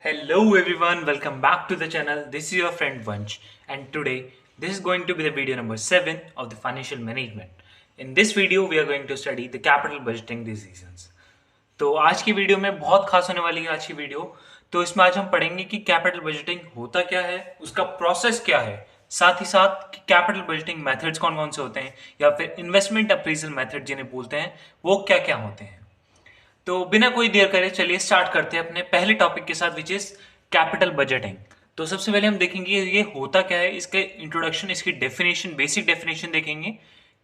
Hello everyone, welcome back to the channel. This is your friend Vansh, and today this is going to be the video number 7 of the financial management. In this video we are going to study the capital budgeting decisions. तो आज की video में बहुत खास होने वाली है आज की वीडियो। तो इसमें आज हम पढ़ेंगे कि कैपिटल बजटिंग होता क्या है, उसका प्रोसेस क्या है, साथ ही साथ कि कैपिटल बजटिंग मेथड्स कौन कौन से होते हैं या फिर इन्वेस्टमेंट अप्रेजल मेथड जिन्हें बोलते हैं वो क्या क्या होते हैं। तो बिना कोई देर करे चलिए स्टार्ट करते हैं अपने पहले टॉपिक के साथ विच इज कैपिटल बजटिंग। तो सबसे पहले हम देखेंगे ये होता क्या है, इसके इंट्रोडक्शन, इसकी डेफिनेशन, बेसिक डेफिनेशन देखेंगे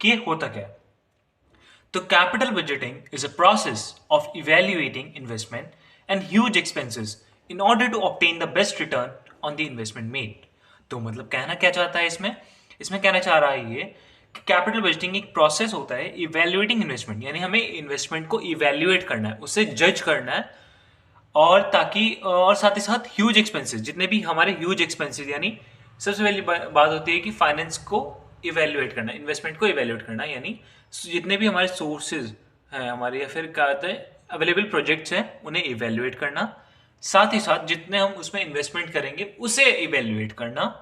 कि ये होता क्या है। तो capital budgeting is a process of evaluating investment and huge expenses in order to obtain the best return on the investment made. तो मतलब कहना क्या चाहता है इसमें इसमें कहना चाह रहा है ये कैपिटल बजटिंग एक प्रोसेस होता है इवेल्युएटिंग इन्वेस्टमेंट, यानी हमें इन्वेस्टमेंट को इवेल्युएट करना है, उसे जज करना है, और ताकि और साथ ही साथ ह्यूज एक्सपेंसेस, जितने भी हमारे ह्यूज एक्सपेंसेस, यानी सबसे पहली बात होती है कि फाइनेंस को इवेल्युएट करना, इन्वेस्टमेंट को इवेल्युएट करना, यानी जितने भी हमारे सोर्सेज हैं हमारे या फिर क्या कहते हैं अवेलेबल प्रोजेक्ट्स हैं उन्हें इवेल्युएट करना, साथ ही साथ जितने हम उसमें इन्वेस्टमेंट करेंगे उसे इवेल्युएट करना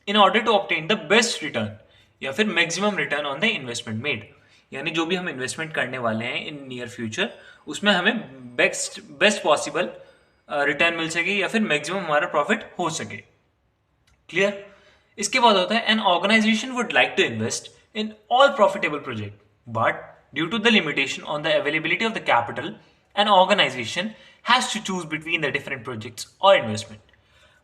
in order to obtain the best return या फिर maximum return on the investment made. यानी जो भी हम इन्वेस्टमेंट करने वाले हैं इन नियर फ्यूचर उसमें हमें बेस्ट बेस्ट पॉसिबल रिटर्न मिल सके या फिर मैक्सिमम हमारा प्रॉफिट हो सके। क्लियर। इसके बाद होता है an organisation would like to invest in all profitable project but due to the limitation on the availability of the capital an organisation has to choose between the different projects और investment.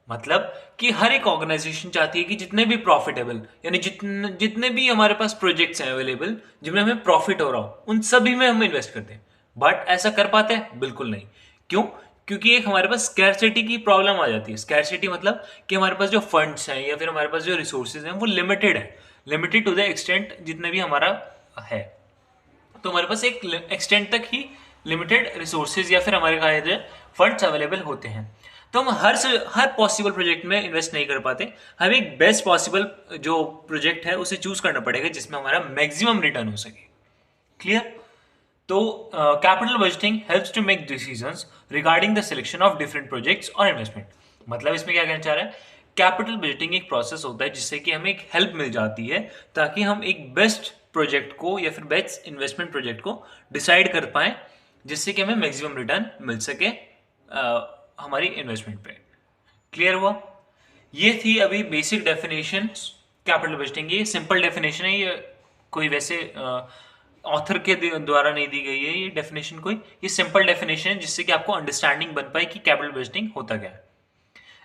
मतलब कि हर एक organisation चाहती है कि जितने भी profitable, यानी जितने भी हमारे पास प्रोजेक्ट्स हैं अवेलेबल जिनमें हमें प्रॉफिट हो रहा हो उन सभी में हम इन्वेस्ट करते हैं। बट ऐसा कर पाते हैं? बिल्कुल नहीं। क्यों? क्योंकि एक हमारे पास स्कैरसिटी की प्रॉब्लम आ जाती है। स्कैरसिटी मतलब कि हमारे पास जो फंड्स हैं या फिर हमारे पास जो रिसोर्सेज हैं वो लिमिटेड है, लिमिटेड टू द एक्सटेंट जितने भी हमारा है। तो हमारे पास एक एक्सटेंट तक ही लिमिटेड रिसोर्सेज या फिर हमारे कहा फंड्स अवेलेबल होते हैं। तो हम हर पॉसिबल प्रोजेक्ट में इन्वेस्ट नहीं कर पाते। हमें एक बेस्ट पॉसिबल जो प्रोजेक्ट है उसे चूज करना पड़ेगा जिसमें हमारा मैक्सिमम रिटर्न हो सके। क्लियर। तो capital budgeting helps to make decisions regarding the selection of different projects और इन्वेस्टमेंट। मतलब इसमें क्या कहना चाह रहा है, कैपिटल बजटिंग एक प्रोसेस होता है जिससे कि हमें एक हेल्प मिल जाती है ताकि हम एक बेस्ट प्रोजेक्ट को या फिर बेस्ट इन्वेस्टमेंट प्रोजेक्ट को डिसाइड कर पाए जिससे कि हमें मैक्सिमम रिटर्न मिल सके हमारी इन्वेस्टमेंट पे। क्लियर हुआ? ये थी अभी बेसिक डेफिनेशन कैपिटल बजटिंग। ये सिंपल डेफिनेशन है, ये कोई वैसे ऑथर के द्वारा नहीं दी गई है ये डेफिनेशन कोई, ये सिंपल डेफिनेशन है जिससे कि आपको अंडरस्टैंडिंग बन पाए कि कैपिटल बजटिंग होता क्या है।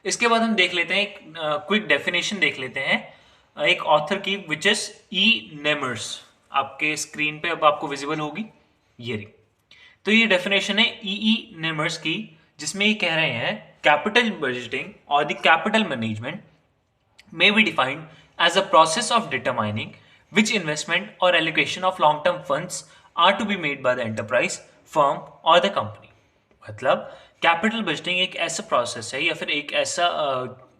इसके बाद हम देख लेते हैं एक क्विक डेफिनेशन देख लेते हैं एक ऑथर की विच इज ई नेमर्स। आपके स्क्रीन पे अब आपको विजिबल होगी ये रही। तो ये डेफिनेशन है ई नेमर्स की, जिसमें ये कह रहे हैं कैपिटल बजटिंग और the capital management may be defined as a process of determining which investment or allocation of long term funds are to be made by the enterprise, firm or the company। मतलब capital budgeting एक ऐसा process है या फिर एक ऐसा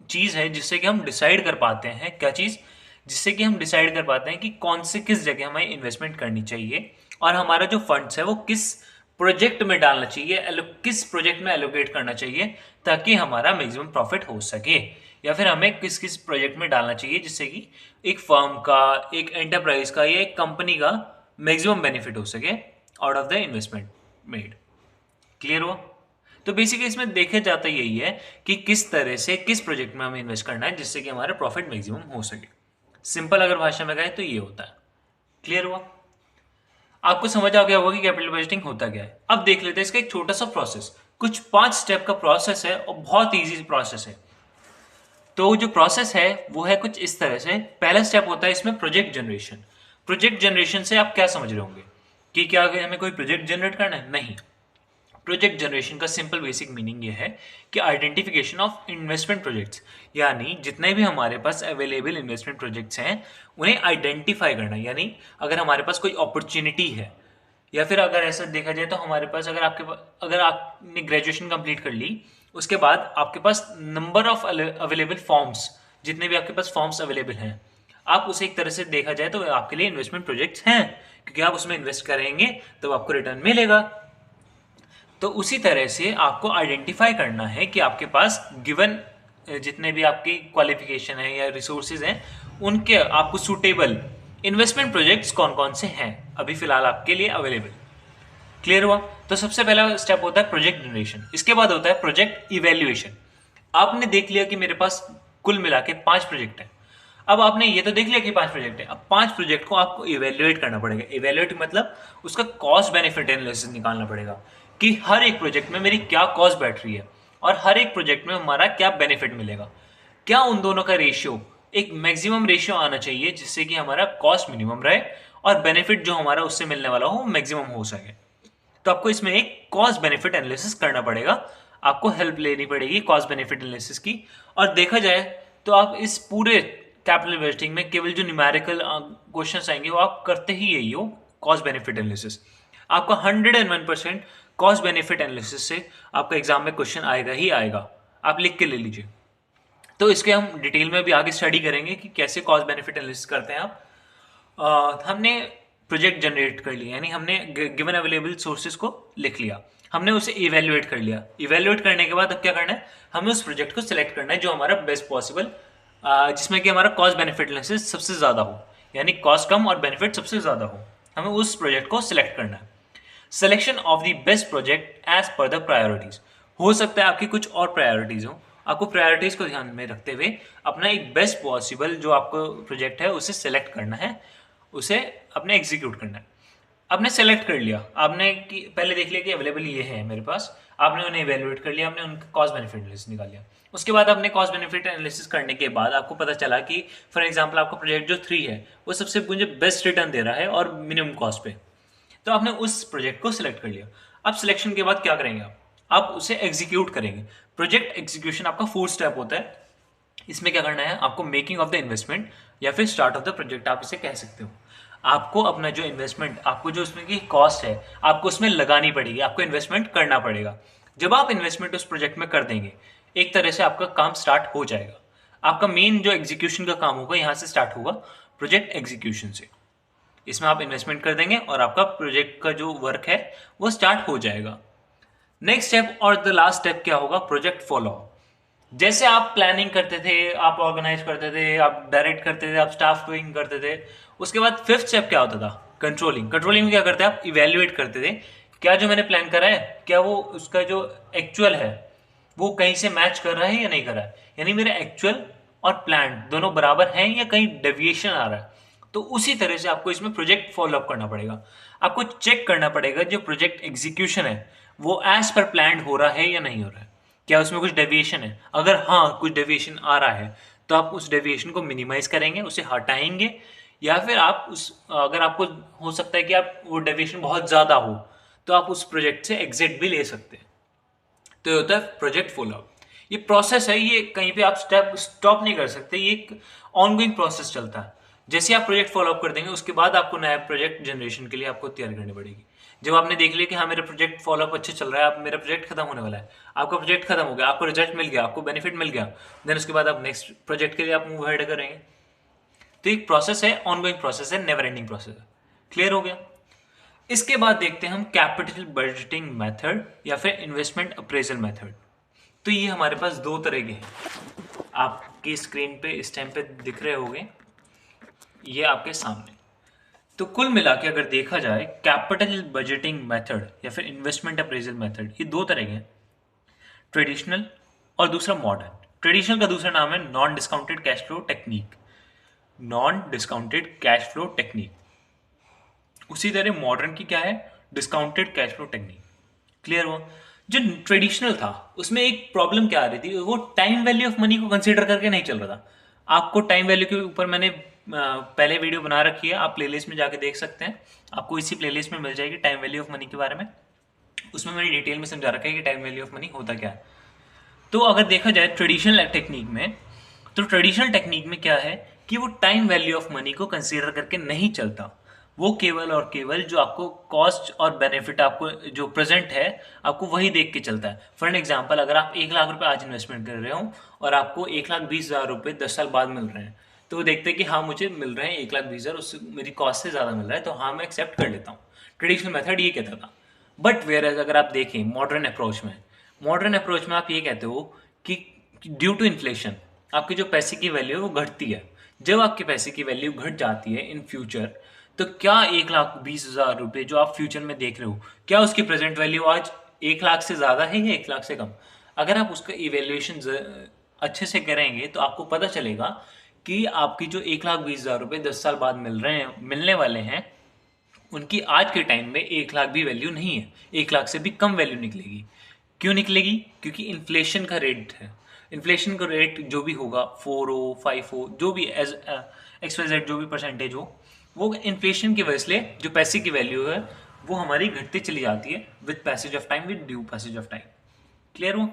चीज है जिससे कि हम डिसाइड कर पाते हैं, क्या चीज, जिससे कि हम डिसाइड कर पाते हैं कि कौन से किस जगह हमें इन्वेस्टमेंट करनी चाहिए और हमारा जो फंड्स है वो किस प्रोजेक्ट में डालना चाहिए, किस प्रोजेक्ट में एलोकेट करना चाहिए ताकि हमारा मैक्सिमम प्रॉफिट हो सके, या फिर हमें किस किस प्रोजेक्ट में डालना चाहिए जिससे कि एक फर्म का, एक एंटरप्राइज का या एक कंपनी का मैक्सिमम बेनिफिट हो सके out of the investment made. Clear हुआ? तो बेसिकली इसमें देखा जाता यही है कि किस तरह से किस प्रोजेक्ट में हमें इन्वेस्ट करना है जिससे कि हमारा प्रॉफिट मैक्सिमम हो सके। सिंपल अगर भाषा में कहें तो ये होता है। क्लियर हुआ? आपको समझ आ गया होगा कि कैपिटल बजटिंग होता क्या है। अब देख लेते हैं इसका एक छोटा सा प्रोसेस, कुछ 5 स्टेप का प्रोसेस है और बहुत इजी प्रोसेस है। तो जो प्रोसेस है वो है कुछ इस तरह से। पहला स्टेप होता है इसमें प्रोजेक्ट जनरेशन। प्रोजेक्ट जनरेशन से आप क्या समझ रहे होंगे कि क्या हमें कोई प्रोजेक्ट जनरेट करना है? नहीं। प्रोजेक्ट जनरेशन का सिंपल बेसिक मीनिंग ये है कि आइडेंटिफिकेशन ऑफ इन्वेस्टमेंट प्रोजेक्ट्स, यानी जितने भी हमारे पास अवेलेबल इन्वेस्टमेंट प्रोजेक्ट्स हैं उन्हें आइडेंटिफाई करना। यानी अगर हमारे पास कोई अपॉर्चुनिटी है या फिर अगर ऐसा देखा जाए तो हमारे पास अगर आपने ग्रेजुएशन कंप्लीट कर ली उसके बाद आपके पास नंबर ऑफ अवेलेबल फॉर्म्स, जितने भी आपके पास फॉर्म्स अवेलेबल हैं, आप उसे एक तरह से देखा जाए तो आपके लिए इन्वेस्टमेंट प्रोजेक्ट्स हैं, क्योंकि आप उसमें इन्वेस्ट करेंगे तो आपको रिटर्न मिलेगा। तो उसी तरह से आपको आइडेंटिफाई करना है कि आपके पास गिवन जितने भी आपकी क्वालिफिकेशन है या रिसोर्सेज हैं उनके आपको सूटेबल इन्वेस्टमेंट प्रोजेक्ट्स कौन कौन से हैं अभी फिलहाल आपके लिए अवेलेबल। क्लियर हुआ? तो सबसे पहला स्टेप होता है प्रोजेक्ट जनरेशन, इसके बाद होता है प्रोजेक्ट इवेल्युएशन। आपने देख लिया कि मेरे पास कुल मिला के 5 प्रोजेक्ट है। अब आपने ये तो देख लिया कि 5 प्रोजेक्ट है, अब 5 प्रोजेक्ट को आपको इवेल्युएट करना पड़ेगा। इवेल्युएट मतलब उसका कॉस्ट बेनिफिट एनालिसिस निकालना पड़ेगा कि हर एक प्रोजेक्ट में मेरी क्या कॉस्ट बैठ रही है और हर एक प्रोजेक्ट में हमारा क्या बेनिफिट मिलेगा, क्या उन दोनों का रेशियो एक मैक्सिमम रेशियो आना चाहिए जिससे कि हमारा कॉस्ट मिनिमम रहे और बेनिफिट जो हमारा उससे मिलने वाला हो मैक्सिमम हो सके। तो आपको इसमें एक कॉस्ट बेनिफिट एनालिसिस करना पड़ेगा, आपको हेल्प लेनी पड़ेगी कॉस्ट बेनिफिट एनालिसिस की। और देखा जाए तो आप इस पूरे कैपिटल इन्वेस्टिंग में केवल जो न्यूमेरिकल क्वेश्चंस आएंगे वो आप करते ही यही हो, कॉस्ट बेनिफिट एनालिसिस। आपका 101% कॉस्ट बेनिफिट एनालिसिस से आपका एग्जाम में क्वेश्चन आएगा ही आएगा, आप लिख के ले लीजिए। तो इसके हम डिटेल में भी आगे स्टडी करेंगे कि कैसे कॉस्ट बेनिफिट एनालिसिस करते हैं आप। हमने प्रोजेक्ट जनरेट कर लिया, यानी हमने गिवन अवेलेबल सोर्सेज को लिख लिया, हमने उसे इवेल्युएट कर लिया। इवेल्युएट करने के बाद अब क्या करना है, हमें उस प्रोजेक्ट को सिलेक्ट करना है जो हमारा बेस्ट पॉसिबल, जिसमें कि हमारा कॉस्ट बेनिफिट एनालिसिस सबसे ज़्यादा हो, यानी कॉस्ट कम और बेनिफिट सबसे ज़्यादा हो। हमें उस प्रोजेक्ट को सिलेक्ट करना है। Selection of the best project as per the priorities, हो सकता है आपकी कुछ और प्रायोरिटीज हो, आपको प्रायोरिटीज को ध्यान में रखते हुए अपना एक बेस्ट पॉसिबल जो आपको प्रोजेक्ट है उसे सेलेक्ट करना है, उसे अपने एग्जीक्यूट करना है। आपने सेलेक्ट कर लिया, आपने कि पहले देख लिया कि अवेलेबल ये है मेरे पास, आपने उन्हें इवेल्युएट कर लिया, आपने उनका कॉस्ट बेनिफिट एनालिसिस निकाल लिया। उसके बाद आपने कॉस्ट बेनिफिट एनालिसिस करने के बाद आपको पता चला कि फॉर एग्जांपल आपका प्रोजेक्ट जो 3 है वो सबसे मुझे बेस्ट रिटर्न दे रहा है और मिनिमम कॉस्ट पे, तो आपने उस प्रोजेक्ट को सिलेक्ट कर लिया। अब सिलेक्शन के बाद क्या करेंगे आप उसे एग्जीक्यूट करेंगे। प्रोजेक्ट एग्जीक्यूशन आपका 4 स्टेप होता है। इसमें क्या करना है, आपको मेकिंग ऑफ द इन्वेस्टमेंट या फिर स्टार्ट ऑफ द प्रोजेक्ट आप इसे कह सकते हो। आपको अपना जो इन्वेस्टमेंट, आपको जो उसमें की कॉस्ट है आपको उसमें लगानी पड़ेगी, आपको इन्वेस्टमेंट करना पड़ेगा। जब आप इन्वेस्टमेंट उस प्रोजेक्ट में कर देंगे एक तरह से आपका काम स्टार्ट हो जाएगा। आपका मेन जो एग्जीक्यूशन का काम होगा यहाँ से स्टार्ट होगा, प्रोजेक्ट एग्जीक्यूशन से। इसमें आप इन्वेस्टमेंट कर देंगे और आपका प्रोजेक्ट का जो वर्क है वो स्टार्ट हो जाएगा। नेक्स्ट स्टेप और द लास्ट स्टेप क्या होगा, प्रोजेक्ट फॉलो। जैसे आप प्लानिंग करते थे, आप ऑर्गेनाइज करते थे, आप डायरेक्ट करते थे, आप स्टाफिंग करते थे, उसके बाद 5th स्टेप क्या होता था, कंट्रोलिंग। कंट्रोलिंग में क्या करते हैं आप, इवेल्युएट करते थे क्या जो मैंने प्लान करा है क्या वो उसका जो एक्चुअल है वो कहीं से मैच कर रहा है या नहीं कर रहा है, यानी मेरा एक्चुअल और प्लान दोनों बराबर हैं या कहीं डेविएशन आ रहा है। तो उसी तरह से आपको इसमें प्रोजेक्ट फॉलो अप करना पड़ेगा। आपको चेक करना पड़ेगा जो प्रोजेक्ट एग्जीक्यूशन है वो एज पर प्लान हो रहा है या नहीं हो रहा है, क्या उसमें कुछ डेविएशन है। अगर हाँ कुछ डेविएशन आ रहा है तो आप उस डेविएशन को मिनिमाइज करेंगे, उसे हटाएंगे, या फिर आप उस अगर आपको हो सकता है कि आप वो डेविएशन बहुत ज़्यादा हो तो आप उस प्रोजेक्ट से एग्जिट भी ले सकते हैं। तो ये होता है प्रोजेक्ट फॉलो अप। ये प्रोसेस है, ये कहीं पे आप स्टेप स्टॉप नहीं कर सकते, ये एक ऑनगोइंग प्रोसेस चलता है। जैसे आप प्रोजेक्ट फॉलो अप कर देंगे उसके बाद आपको नया प्रोजेक्ट जनरेशन के लिए आपको तैयार करनी पड़ेगी। जब आपने देख लिया कि हाँ मेरा प्रोजेक्ट फॉलो अप अच्छा चल रहा है, आप मेरा प्रोजेक्ट खत्म होने वाला है, आपका प्रोजेक्ट खत्म हो गया, आपको रिजल्ट मिल गया, आपको बेनिफिट मिल गया, देन उसके बाद आप नेक्स्ट प्रोजेक्ट के लिए आप मूव हेड करेंगे। तो एक प्रोसेस है, ऑनगोइंग प्रोसेस है, नेवर एंडिंग प्रोसेस है। क्लियर हो गया? इसके बाद देखते हैं हम कैपिटल बजटिंग मेथड या फिर इन्वेस्टमेंट अप्रेजल मेथड। तो ये हमारे पास 2 तरह के हैं, आपकी स्क्रीन पे इस टाइम पे दिख रहे होंगे, ये आपके सामने। तो कुल मिला के अगर देखा जाए कैपिटल बजटिंग मेथड या फिर इन्वेस्टमेंट अप्रेजल मेथड, ये 2 तरह के हैं, ट्रेडिशनल और दूसरा मॉडर्न। ट्रेडिशनल का दूसरा नाम है non discounted cash flow technique, non discounted cash flow technique. उसी तरह मॉडर्न की क्या है, discounted cash flow technique. Clear हुआ? जो ट्रेडिशनल था उसमें एक प्रॉब्लम क्या आ रही थी, वो टाइम वैल्यू ऑफ मनी को कंसीडर करके नहीं चल रहा था। आपको टाइम वैल्यू के ऊपर मैंने पहले वीडियो बना रखी है, आप प्लेलिस्ट में जाके देख सकते हैं, आपको इसी प्लेलिस्ट में मिल जाएगी टाइम वैल्यू ऑफ मनी के बारे में। उसमें मैंने डिटेल में समझा रखा है कि टाइम वैल्यू ऑफ मनी होता क्या है। तो अगर देखा जाए ट्रेडिशनल टेक्निक में, तो ट्रेडिशनल टेक्निक में क्या है कि वो टाइम वैल्यू ऑफ मनी को कंसीडर करके नहीं चलता, वो केवल और केवल जो आपको कॉस्ट और बेनिफिट आपको जो प्रेजेंट है आपको वही देख के चलता है। फॉर एन एग्जांपल, अगर आप 1 लाख रुपए आज इन्वेस्टमेंट कर रहे हो और आपको 1,20,000 रुपये 10 साल बाद मिल रहे हैं, तो वो देखते हैं कि हाँ मुझे मिल रहे हैं 1,20,000, उससे मेरी कॉस्ट से ज़्यादा मिल रहा है, तो हाँ मैं एक्सेप्ट कर लेता हूँ। ट्रेडिशनल मेथड ये कहता था। बट वेयर अगर आप देखें मॉडर्न अप्रोच में आप ये कहते हो कि ड्यू टू इन्फ्लेशन आपके जो पैसे की वैल्यू है वो घटती है। जब आपके पैसे की वैल्यू घट जाती है इन फ्यूचर, तो क्या 1,20,000 रुपये जो आप फ्यूचर में देख रहे हो, क्या उसकी प्रेजेंट वैल्यू आज 1 लाख से ज़्यादा है या 1 लाख से कम? अगर आप उसका इवेल्युएशन अच्छे से करेंगे तो आपको पता चलेगा कि आपकी जो 1,20,000 रुपये 10 साल बाद मिलने वाले हैं, उनकी आज के टाइम में 1 लाख भी वैल्यू नहीं है, 1 लाख से भी कम वैल्यू निकलेगी। क्यों निकलेगी? क्योंकि इन्फ्लेशन का रेट है। इन्फ्लेशन का रेट जो भी होगा 4 हो 5 हो, जो भी एज XYZ जो भी परसेंटेज हो, वो इन्फ्लेशन की वजह से जो पैसे की वैल्यू है वो हमारी घटती चली जाती है with passage of time, with due passage of time. Clear हो?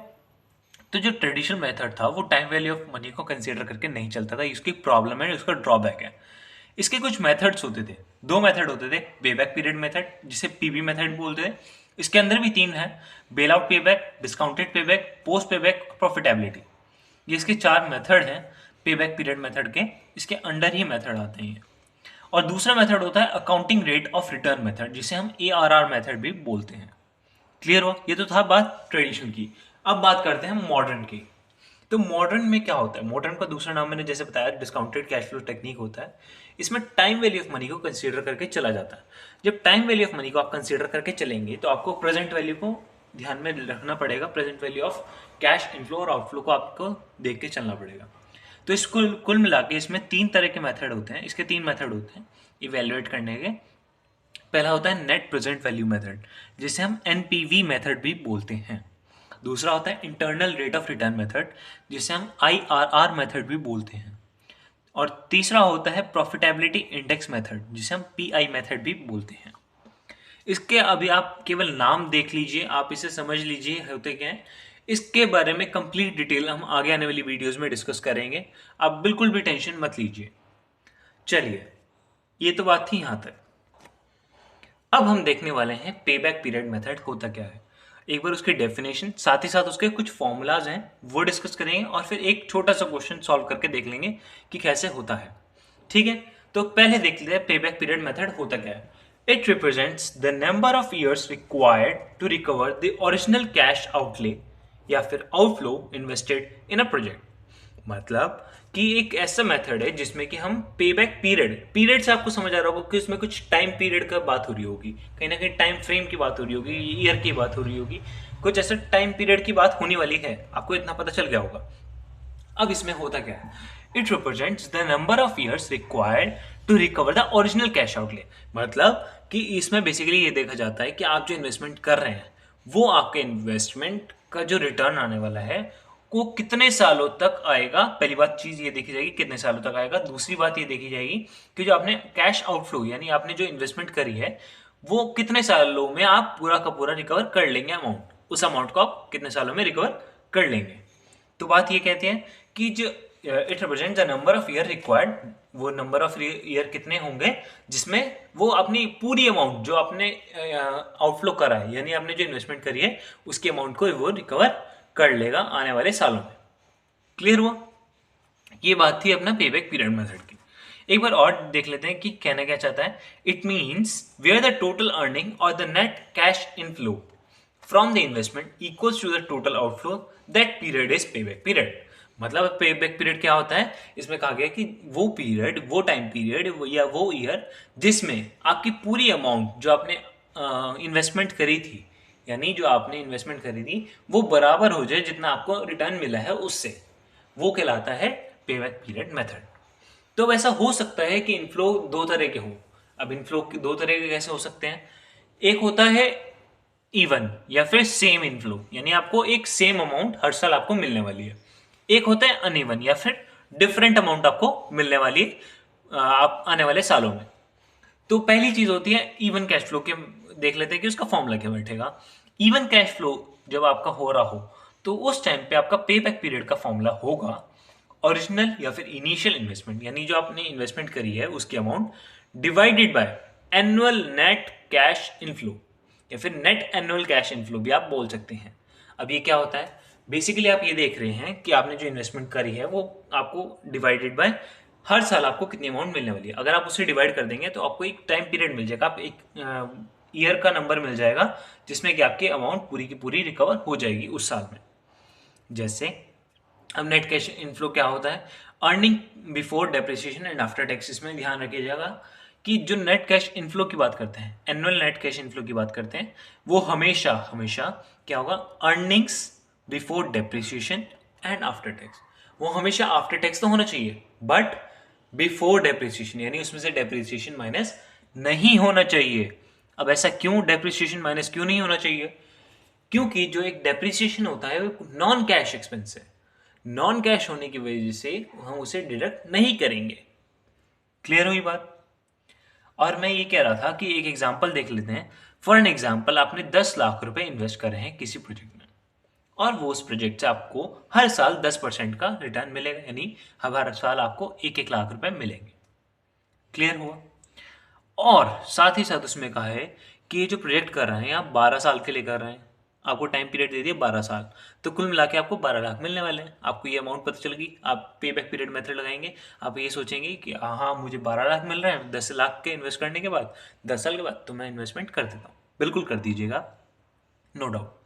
तो जो ट्रेडिशनल मेथड था वो टाइम वैल्यू ऑफ मनी को कंसीडर करके नहीं चलता था। इसकी प्रॉब्लम है, इसका ड्रॉबैक है। इसके कुछ मेथड्स होते थे, 2 मेथड होते थे। पेबैक पीरियड मेथड, जिसे पीबी मेथड बोलते थे। इसके अंदर भी 3 है: bail out payback, discounted payback, post payback, profitability. ये इसके 4 मेथड हैं पेबैक पीरियड मेथड के। इसके अंडर ही मेथड आते हैं। और दूसरा मेथड होता है accounting rate of return method, जिसे हम ARR मेथड भी बोलते हैं। क्लियर हो? ये तो था बात ट्रेडिशनल की। अब बात करते हैं मॉडर्न की। तो मॉडर्न में क्या होता है? मॉडर्न का दूसरा नाम मैंने जैसे बताया डिस्काउंटेड कैश फ्लो टेक्निक होता है। इसमें टाइम वैल्यू ऑफ मनी को कंसीडर करके चला जाता है। जब टाइम वैल्यू ऑफ मनी को आप कंसीडर करके चलेंगे तो आपको प्रेजेंट वैल्यू को ध्यान में रखना पड़ेगा। Present value of cash inflow और आउटफ्लो को आपको देख के चलना पड़ेगा। तो इस कुल मिला के इसमें 3 तरह के मेथड होते हैं। इसके 3 मेथड होते हैं इवेल्युएट करने के। पहला होता है नेट प्रेजेंट वैल्यू मेथड, जिसे हम NPV मेथड भी बोलते हैं। दूसरा होता है internal rate of return method, जिसे हम IRR मेथड भी बोलते हैं। और तीसरा होता है प्रॉफिटेबिलिटी इंडेक्स मेथड, जिसे हम PI मेथड भी बोलते हैं। इसके अभी आप केवल नाम देख लीजिए, आप इसे समझ लीजिए होते क्या है। इसके बारे में कंप्लीट डिटेल हम आगे आने वाली वीडियोस में डिस्कस करेंगे। आप बिल्कुल भी टेंशन मत लीजिए। चलिए, ये तो बात थी यहाँ तक। अब हम देखने वाले हैं पेबैक पीरियड मेथड होता क्या है। एक बार उसके डेफिनेशन, साथ ही साथ उसके कुछ फॉर्मूलाज हैं वो डिस्कस करेंगे, और फिर एक छोटा सा क्वेश्चन सॉल्व करके देख लेंगे कि कैसे होता है। ठीक है, तो पहले देख लेते हैं पेबैक पीरियड मेथड होता क्या है। It represents the number of years required to recover the original cash outlay या फिर outflow invested in a project. मतलब कि एक ऐसा मेथड है जिसमें कि हम पेबैक पीरियड से आपको समझ आ रहा होगा कि उसमें कुछ टाइम पीरियड का बात हो रही होगी, कहीं ना कहीं टाइम फ्रेम की बात हो रही होगी, ईयर की बात हो रही होगी, कुछ ऐसा टाइम पीरियड की बात होने वाली है। आपको इतना पता चल गया होगा। अब इसमें होता क्या है? It represents the number of years required to recover the original cash outlay. मतलब कि इसमें बेसिकली ये देखा जाता है कि आप जो इन्वेस्टमेंट कर रहे हैं वो आपके इन्वेस्टमेंट का जो रिटर्न आने वाला है वो कितने सालों तक आएगा। पहली बात चीज ये देखी जाएगी कितने सालों तक आएगा। दूसरी बात ये देखी जाएगी कि जो आपने कैश आउटफ्लो यानी आपने जो इन्वेस्टमेंट करी है वो कितने सालों में आप पूरा का पूरा रिकवर कर लेंगे अमाउंट, उस अमाउंट को आप कितने सालों में रिकवर कर लेंगे। तो बात ये कहते हैं कि जो it represent the number of year required, वो नंबर ऑफ ईयर कितने होंगे जिसमें वो अपनी पूरी अमाउंट जो आपने आउटफ्लो करा है यानी आपने जो इन्वेस्टमेंट करी है उसके अमाउंट को वो रिकवर कर लेगा आने वाले सालों में। क्लियर हुआ? ये बात थी अपना पेबैक पीरियड मेथड की। एक बार और देख लेते हैं कि कहना क्या चाहता है। It means where the total earning और the net cash inflow from the investment equals to the total outflow, that period is payback period. मतलब पेबैक पीरियड क्या होता है? इसमें कहा गया कि वो पीरियड, वो टाइम पीरियड या वो ईयर जिसमें आपकी पूरी अमाउंट जो आपने इन्वेस्टमेंट करी थी, यानी जो आपने इन्वेस्टमेंट करी थी वो बराबर हो जाए जितना आपको रिटर्न मिला है उससे, वो कहलाता है पेबैक पीरियड मेथड। तो वैसा हो सकता है कि इनफ्लो 2 तरह के हो। अब इनफ्लो 2 तरह के कैसे हो सकते हैं? एक होता है इवन या फिर सेम इनफ्लो, यानी आपको एक सेम अमाउंट हर साल आपको मिलने वाली है। एक होता है अनइवन या फिर डिफरेंट अमाउंट आपको मिलने वाली है आप आने वाले सालों में। तो पहली चीज होती है इवन कैश फ्लो के। देख लेते हैं कि उसका फॉर्मूला क्या बैठेगा। इवन कैश फ्लो जब आपका हो रहा हो तो उस टाइम पे आपका पे बैक पीरियड का फॉर्मूला होगा ओरिजिनल या फिर इनिशियल इन्वेस्टमेंट, यानी जो आपने इन्वेस्टमेंट करी है उसकी amount divided by annual net cash inflow या फिर नेट एनुअल कैश इनफ्लो भी आप बोल सकते हैं। अब ये क्या होता है? बेसिकली आप ये देख रहे हैं कि आपने जो इन्वेस्टमेंट करी है वो आपको डिवाइडेड बाय हर साल आपको कितनी अमाउंट मिलने वाली है। अगर आप उसे डिवाइड कर देंगे तो आपको एक टाइम पीरियड मिल जाएगा। आप एक ईयर का नंबर मिल जाएगा जिसमें कि आपकी अमाउंट पूरी की पूरी रिकवर हो जाएगी उस साल में। जैसे अब नेट कैश इनफ्लो क्या होता है, earning before depreciation and after tax. इसमें ध्यान रखिएगा कि जो नेट कैश इनफ्लो की बात करते हैं, एनुअल नेट कैश इनफ्लो की बात करते हैं, वो हमेशा हमेशा क्या होगा, earnings before depreciation and after tax. वो हमेशा आफ्टर टैक्स तो होना चाहिए बट बिफोर डेप्रिसिएशन, यानी उसमें से डेप्रिसिएशन माइनस नहीं होना चाहिए। अब ऐसा क्यों डेप्रिसिएशन माइनस क्यों नहीं होना चाहिए? क्योंकि जो एक डेप्रिसिएशन होता है वो नॉन कैश एक्सपेंस है, नॉन कैश होने की वजह से हम उसे डिडक्ट नहीं करेंगे। क्लियर हुई बात? और मैं ये कह रहा था कि एक एग्जांपल देख लेते हैं। फॉर एन एग्जांपल, आपने 10 लाख रुपए इन्वेस्ट कर रहे हैं किसी प्रोजेक्ट में और वो उस प्रोजेक्ट से आपको हर साल 10% का रिटर्न मिलेगा, यानी हर साल आपको 1-1 लाख रुपए मिलेंगे। क्लियर हुआ? और साथ ही साथ उसमें कहा है कि ये जो प्रोजेक्ट कर रहे हैं आप 12 साल के लिए कर रहे हैं, आपको टाइम पीरियड दे दिया 12 साल, तो कुल मिला के आपको 12 लाख मिलने वाले हैं। आपको ये अमाउंट पता चल गई, आप पे बैक पीरियड मेथड लगाएंगे, आप ये सोचेंगे कि हाँ मुझे 12 लाख मिल रहे हैं 10 लाख के इन्वेस्ट करने के बाद, 10 साल के बाद तो मैं इन्वेस्टमेंट कर देता हूँ। बिल्कुल कर दीजिएगा, नो डाउट।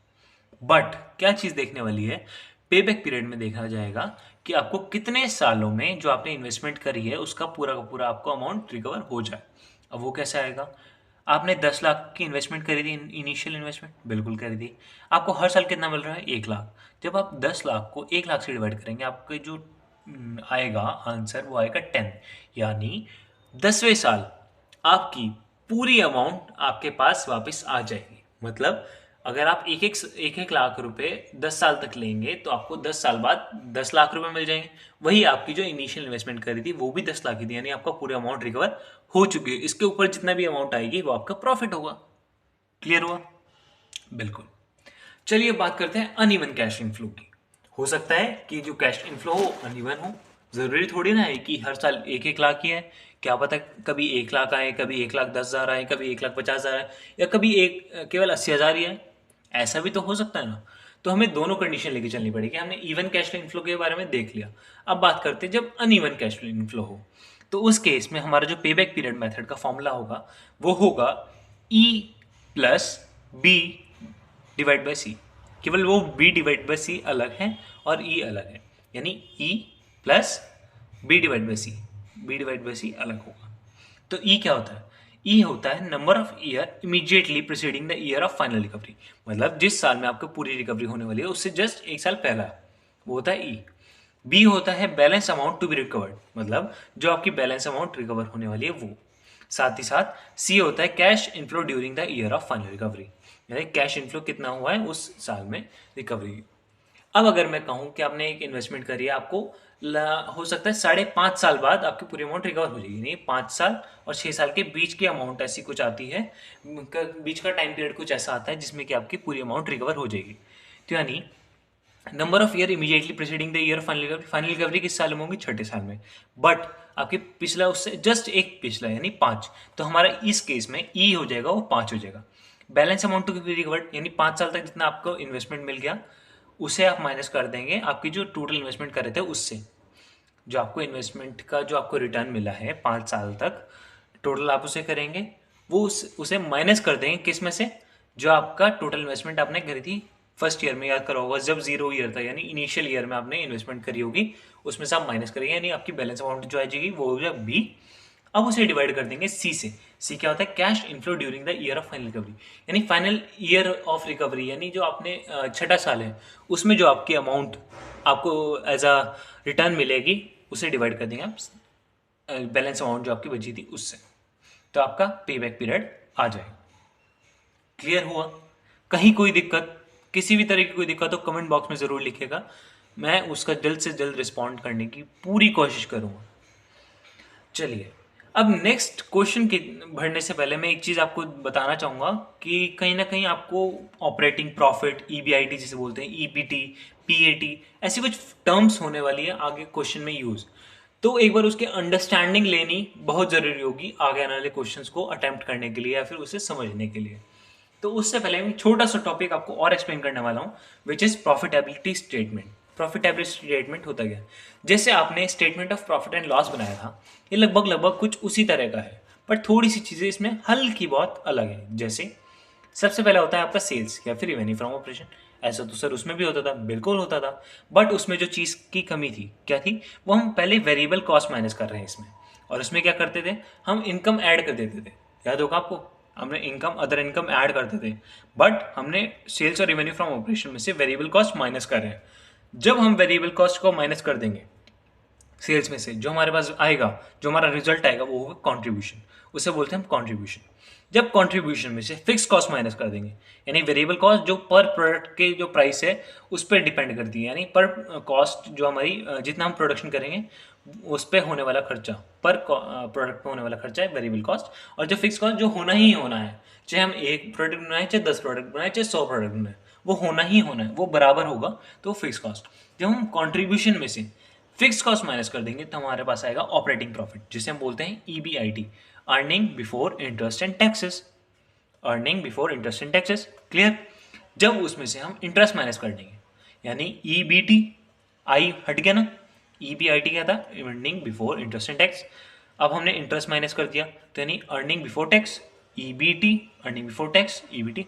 बट क्या चीज़ देखने वाली है, पे बैक पीरियड में देखा जाएगा कि आपको कितने सालों में जो आपने इन्वेस्टमेंट करी है उसका पूरा का पूरा आपको अमाउंट रिकवर हो जाए। अब वो कैसे आएगा? आपने 10 लाख की इन्वेस्टमेंट करी थी, इनिशियल इन्वेस्टमेंट बिल्कुल करी थी, आपको हर साल कितना मिल रहा है? 1 लाख। जब आप 10 लाख को 1 लाख से डिवाइड करेंगे, आपके जो आएगा आंसर वो आएगा 10, यानी 10वें साल आपकी पूरी अमाउंट आपके पास वापस आ जाएगी। मतलब अगर आप एक लाख रुपए 10 साल तक लेंगे तो आपको 10 साल बाद 10 लाख रुपए मिल जाएंगे। वही आपकी जो इनिशियल इन्वेस्टमेंट करी थी वो भी 10 लाख की थी, यानी आपका पूरा अमाउंट रिकवर हो चुकी है। इसके ऊपर जितना भी अमाउंट आएगी वो आपका प्रॉफिट होगा। क्लियर हुआ? बिल्कुल। चलिए बात करते हैं अनइवन कैश इनफ्लो की। हो सकता है कि जो कैश इनफ्लो हो अनइवन हो, जरूरी थोड़ी ना है कि हर साल 1-1 लाख ही है। क्या पता कभी 1 लाख आए, कभी 1,10,000 आए, कभी 1,50,000 आए, या कभी केवल 80,000 ही आए। ऐसा भी तो हो सकता है ना। तो हमें दोनों कंडीशन लेके चलनी पड़ेगी। हमने इवन कैश फ्लो इनफ्लो के बारे में देख लिया, अब बात करते हैं जब अनइवन कैश फ्लो इनफ्लो हो। तो उस केस में हमारा जो पे बैक पीरियड मेथड का फॉर्मूला होगा वो होगा E plus B divide by C। केवल वो B डिवाइड बाई C अलग है और E अलग है, यानी E plus B divide by C, B divide by C अलग होगा। तो E क्या होता है? E होता है number of year immediately preceding the year of final recovery. मतलब जिस साल में आपको पूरी रिकवरी होने वाली है उससे जस्ट 1 साल पहला, वो होता है E। B होता है balance amount to be recovered, मतलब जो आपकी बैलेंस अमाउंट रिकवर होने वाली है वो। साथ ही साथ C होता है cash inflow during the year of final recovery, यानी कैश इनफ्लो कितना हुआ है उस साल में रिकवरी। अब अगर मैं कहूँ कि आपने एक इन्वेस्टमेंट करी है, आपको हो सकता है 5.5 साल बाद आपकी पूरी अमाउंट रिकवर हो जाएगी। नहीं, 5 साल और 6 साल के बीच की अमाउंट ऐसी कुछ आती है, बीच का टाइम पीरियड कुछ ऐसा आता है जिसमें कि आपकी पूरी अमाउंट रिकवर हो जाएगी। तो यानी number of year immediately preceding the year final recovery किस साल में होगी? 6ठे साल में। बट आपके पिछला उससे जस्ट एक पिछला यानी 5, तो हमारा इस केस में ई हो जाएगा वो 5 हो जाएगा। Balance amount to be recovered यानी 5 साल तक जितना आपको इन्वेस्टमेंट मिल गया उसे आप माइनस कर देंगे आपकी जो टोटल इन्वेस्टमेंट कर रहे थे उससे। जो आपको इन्वेस्टमेंट का जो आपको रिटर्न मिला है 5 साल तक टोटल आप उसे करेंगे, वो उसे माइनस कर देंगे किस में से? जो आपका टोटल इन्वेस्टमेंट आपने करी थी फर्स्ट ईयर में, याद करा होगा जब 0 ईयर था, यानी इनिशियल ईयर में आपने इन्वेस्टमेंट करी होगी उसमें से आप माइनस करेंगे, यानी आपकी बैलेंस अमाउंट जो आ जाएगी वो हो जाएगा बी। अब उसे डिवाइड कर देंगे सी से। सी क्या होता है? Cash inflow during the year of final recovery, यानी फाइनल ईयर ऑफ रिकवरी, यानी जो आपने 6ठा साल है उसमें जो आपकी अमाउंट आपको एज अ रिटर्न मिलेगी उसे डिवाइड कर देंगे आप बैलेंस अमाउंट जो आपकी बची थी उससे, तो आपका पे बैक पीरियड आ जाएगा। क्लियर हुआ? कहीं कोई दिक्कत, किसी भी तरह की कोई दिक्कत हो कमेंट बॉक्स में ज़रूर लिखेगा, मैं उसका जल्द से जल्द रिस्पॉन्ड करने की पूरी कोशिश करूँगा। चलिए अब नेक्स्ट क्वेश्चन के बढ़ने से पहले मैं एक चीज़ आपको बताना चाहूँगा कि कहीं ना कहीं आपको ऑपरेटिंग प्रॉफिट, EBIT जिसे बोलते हैं, EPT, PAT, ऐसी कुछ टर्म्स होने वाली है आगे क्वेश्चन में यूज़, तो एक बार उसकी अंडरस्टैंडिंग लेनी बहुत ज़रूरी होगी आगे आने वाले क्वेश्चंस को अटेम्प्ट करने के लिए या फिर उसे समझने के लिए। तो उससे पहले मैं छोटा सा टॉपिक आपको और एक्सप्लेन करने वाला हूँ, which is profitability statement. Profitability statement होता क्या है? जैसे आपने statement of profit and loss बनाया था, ये लगभग कुछ उसी तरह का है, पर थोड़ी सी चीज़ें इसमें हल्की बहुत अलग है। जैसे सबसे पहला होता है आपका सेल्स या फिर रेवेन्यू फ्रॉम ऑपरेशन। ऐसा तो सर उसमें भी होता था, बिल्कुल होता था, बट उसमें जो चीज़ की कमी थी क्या थी, वो हम पहले वेरिएबल कॉस्ट माइनस कर रहे हैं इसमें। और उसमें क्या करते थे, हम इनकम ऐड कर देते थे। याद होगा आपको, हमने इनकम अदर इनकम ऐड करते थे, बट हमने सेल्स और रेवेन्यू फ्रॉम ऑपरेशन में से वेरिएबल कॉस्ट माइनस कर रहे हैं। जब हम वेरिएबल कॉस्ट को माइनस कर देंगे सेल्स में से, जो हमारे पास आएगा, जो हमारा रिजल्ट आएगा, वो होगा कॉन्ट्रीब्यूशन। उसे बोलते हैं हम कॉन्ट्रीब्यूशन। जब कॉन्ट्रीब्यूशन में से फिक्स कॉस्ट माइनस कर देंगे, यानी वेरिएबल कॉस्ट जो पर प्रोडक्ट के जो प्राइस है उस पर डिपेंड करती है, यानी पर कॉस्ट जो हमारी जितना हम प्रोडक्शन करेंगे उस पर होने वाला खर्चा, पर प्रोडक्ट पे होने वाला खर्चा है वेरिएबल कॉस्ट। और जो फिक्स कॉस्ट जो होना ही होना है, चाहे हम एक प्रोडक्ट बनाए, चाहे 10 प्रोडक्ट बनाए, चाहे 100 प्रोडक्ट बनाए, वो होना ही होना है, वो बराबर होगा, तो फिक्स कॉस्ट। जब हम कॉन्ट्रीब्यूशन में से फिक्स कॉस्ट माइनस कर देंगे तो हमारे पास आएगा ऑपरेटिंग प्रॉफिट, जिसे हम बोलते हैं EBIT, earning before interest and taxes. Earning before interest and taxes, clear. जब उसमें से हम इंटरेस्ट माइनस कर देंगे, यानी EBT, आई हट गया ना, EBIT क्या था, earning before interest and tax. अब हमने इंटरेस्ट माइनस कर दिया, तो यानी earning before tax EBT, earning before tax EBT,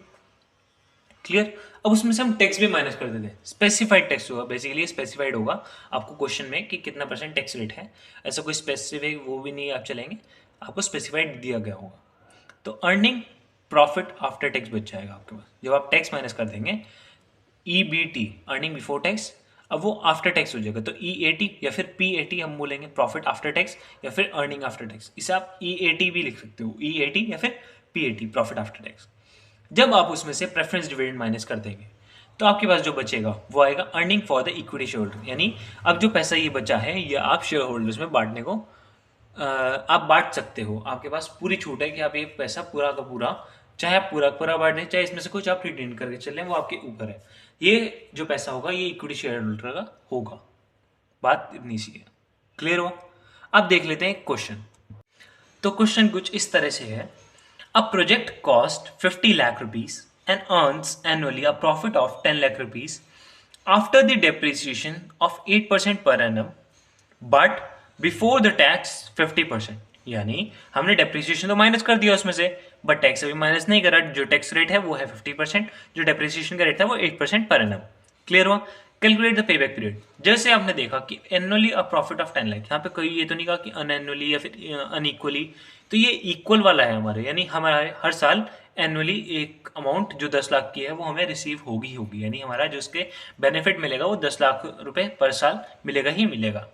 clear. अब उसमें से हम टैक्स भी माइनस कर देते हैं, स्पेसिफाइड टैक्स होगा, बेसिकली स्पेसिफाइड होगा आपको क्वेश्चन में कि कितना % टैक्स रेट है। ऐसा कोई स्पेसिफिक वो भी नहीं आप चलेंगे, आपको स्पेसिफाइड दिया गया होगा। तो अर्निंग प्रॉफिट आफ्टर टैक्स बच जाएगा आपके पास, जब आप टैक्स माइनस कर देंगे। EBT, अर्निंग बिफोर टैक्स, अब वो आफ्टर टैक्स हो जाएगा, तो EAT या फिर PAT हम बोलेंगे, प्रॉफिट आफ्टर टैक्स या फिर अर्निंग आफ्टर टैक्स। इसे आप EAT भी लिख सकते हो, EAT या फिर PAT, प्रॉफिट आफ्टर टैक्स। जब आप उसमें से प्रेफरेंस डिविडेंड माइनस कर देंगे तो आपके पास जो बचेगा वो आएगा earning for the equity share holder, यानी अब जो पैसा ये बचा है ये आप शेयर होल्डर्स में बांटने को आप बांट सकते हो। आपके पास पूरी छूट है कि आप ये पैसा पूरा का पूरा, चाहे आप पूरा पूरा बांट दें, चाहे इसमें से कुछ आप रिटेन करके चलें, वो आपके ऊपर है। ये जो पैसा होगा ये इक्विटी शेयर होल्डर का होगा। बात इतनी सी है, क्लियर हुआ। अब देख लेते हैं क्वेश्चन। तो क्वेश्चन कुछ इस तरह से है, a project cost 50 lakh rupees and earns annually a profit of 10 lakh rupees after the depreciation of 8% per annum but before the tax 50%। यानी हमने डेप्रिसिएशन तो माइनस कर दिया उसमें से, बट टैक्स अभी माइनस नहीं करा। जो टैक्स रेट है वो है 50%, जो डेप्रिसिएशन का रेट था वो 8% पर एनम। क्लियर हुआ। Calculate the pay back period. जैसे आपने देखा कि annually a profit of 10 lakh, यहाँ पे कोई ये तो नहीं कहा कि अनएनुअली या फिर अनइक्वली, तो ये इक्वल वाला है हमारे, यानी हमारे हर साल एनुअली एक अमाउंट जो 10 लाख की है वो हमें रिसीव होगी, यानी हमारा जो उसके बेनिफिट मिलेगा वो 10 लाख रुपए पर साल मिलेगा ही मिलेगा।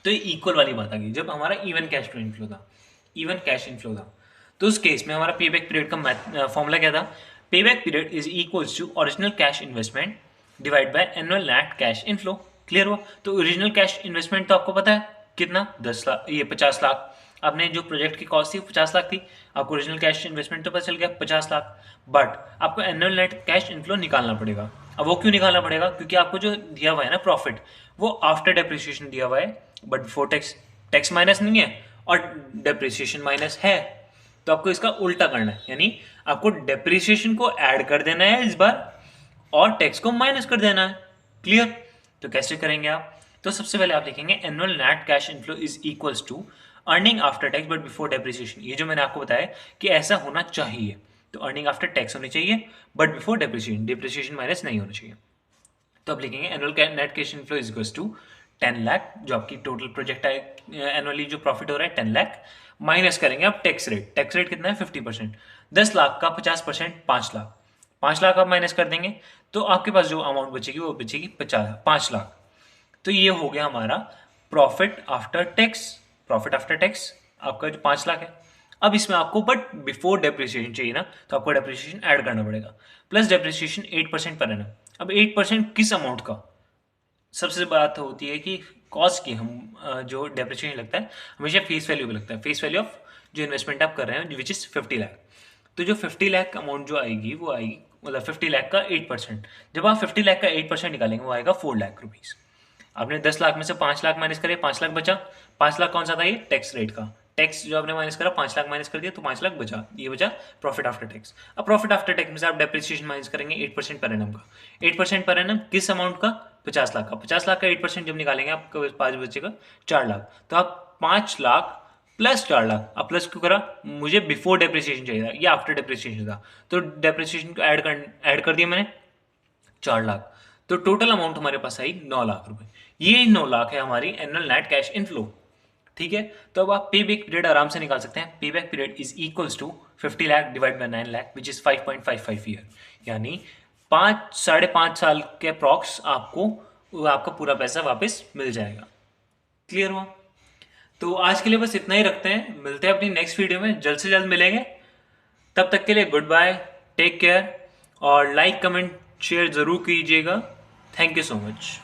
तो ये इक्वल वाली बात आ गई। जब हमारा इवन कैश फ्लो इनफ्लो था, इवन कैश इनफ्लो था, तो उस केस में हमारा पे बैक पीरियड का फॉर्मूला क्या था, payback period is equals to original cash investment divide by annual net cash inflow. Clear हुआ। तो ओरिजिनल कैश इन्वेस्टमेंट तो आपको पता है कितना, 10 लाख, ये 50 लाख। आपने जो प्रोजेक्ट की कॉस्ट थी 50 लाख थी, आपको ओरिजिनल कैश इन्वेस्टमेंट तो पता चल गया 50 लाख, बट आपको एनुअल नेट कैश इनफ्लो निकालना पड़ेगा। अब वो क्यों निकालना पड़ेगा, क्योंकि आपको जो दिया हुआ है ना प्रॉफिट, वो आफ्टर डेप्रिसिएशन दिया हुआ है, but before tax. Tax minus नहीं है और डेप्रिसिएशन माइनस है, तो आपको इसका उल्टा करना है, यानी आपको डेप्रिसिएशन को ऐड कर देना है इस बार और टैक्स को माइनस कर देना है। क्लियर। तो कैसे करेंगे आप, तो सबसे पहले आप लिखेंगे annual net cash inflow is equals to earning after tax but before depreciation. ये जो मैंने आपको बताया कि ऐसा होना चाहिए, तो अर्निंग आफ्टर टैक्स होनी चाहिए but before depreciation, depreciation minus नहीं होना चाहिए। तो आप लिखेंगे annual net cash inflow is equals to 10 lakh, जो आपकी टोटल प्रोजेक्ट है एनुअली जो प्रॉफिट हो रहा है 10 लाख, माइनस करेंगे आप टैक्स रेट। टैक्स रेट कितना है 50%, 10 लाख का 50% 5 लाख, 5 लाख आप माइनस कर देंगे तो आपके पास जो अमाउंट बचेगी वो बचेगी 5 लाख। तो ये हो गया हमारा profit after tax. Profit after tax आपका जो 5 लाख है। अब इसमें आपको बट बिफोर डेप्रिसिएशन चाहिए ना, तो आपको डेप्रिसिएशन ऐड करना पड़ेगा, प्लस डेप्रिसिएशन 8% पर एनम। अब 8% किस अमाउंट का, सबसे बात होती है कि कॉस्ट की, हम जो डेप्रिसिएशन लगता है हमेशा फेस वैल्यू पे लगता है, फेस वैल्यू ऑफ जो इन्वेस्टमेंट आप कर रहे हैं विच इज 50 लाख। तो जो 50 लाख अमाउंट जो आएगी वो आएगी, मतलब 50 लाख का 8%। जब आप 50 लाख का 8% निकालेंगे वो आएगा 4 लाख रुपीज़। आपने 10 लाख में से 5 लाख माइनस करे, 5 लाख बचा। 5 लाख कौन सा था, ये टैक्स रेट का, टैक्स जो आपने माइनस करा 5 लाख माइनस कर दिया तो 5 लाख बचा, ये बचा प्रॉफिट आफ्टर टैक्स। अब प्रॉफिट आफ्टर टैक्स में से आप डेप्रिसिएशन माइनस करेंगे 8% पर एनम का। 8% पर एनम किस अमाउंट का, 50 लाख का। 50 लाख का 8% जब निकालेंगे आपके पास बचेगा 4 लाख। तो आप 5 लाख प्लस 4 लाख। अब प्लस क्यों करा? मुझे बिफोर डेप्रिसिएशन चाहिए था या आफ्टर डेप्रिसिएशन था, तो डेप्रिसिएशन को ऐड कर दिया मैंने 4 लाख। तो टोटल अमाउंट हमारे पास आई 9 लाख रुपए। ये 9 लाख है हमारी एनुअल नेट कैश इनफ्लो। ठीक है, तो अब आप पे बैक पीरियड आराम से निकाल सकते हैं। Payback period is equals to 50 lakh divide by 9 lakh which is 5.55 year, यानी 5 साढ़े 5 साल के अप्रॉक्स आपको आपका पूरा पैसा वापस मिल जाएगा। क्लियर हुआ? तो आज के लिए बस इतना ही रखते हैं, मिलते हैं अपनी नेक्स्ट वीडियो में, जल्द से जल्द मिलेंगे। तब तक के लिए गुड बाय, टेक केयर, और लाइक कमेंट शेयर ज़रूर कीजिएगा। Thank you so much.